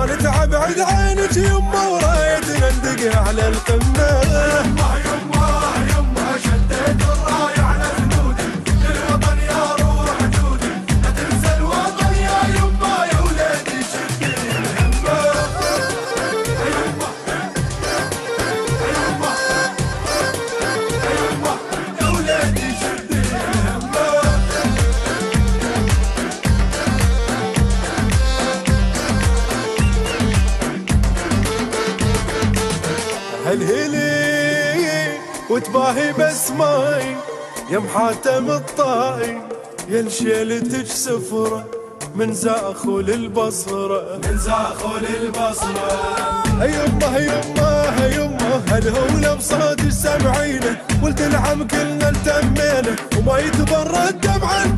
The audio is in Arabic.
ما نتعب عد عينك يمه ورايتنا ندق على القمه. يمه يمه يمه شديت الرايه على خدودي للوطن يا روح جودي لا تنسى الوطن يا يمه يا ولادي شدي يمه يمه يمه يمه يا ولادي شدي يمه. هالهلي وتباهي بس ماي يا محاتم الطاي يا لشيلتك سفرة من زاخو للبصرة من زاخو للبصرة. يمه يمه يمه هالهولة بصوت سمعينه ولد العم كلنا التمينا وما يتبرد دمعا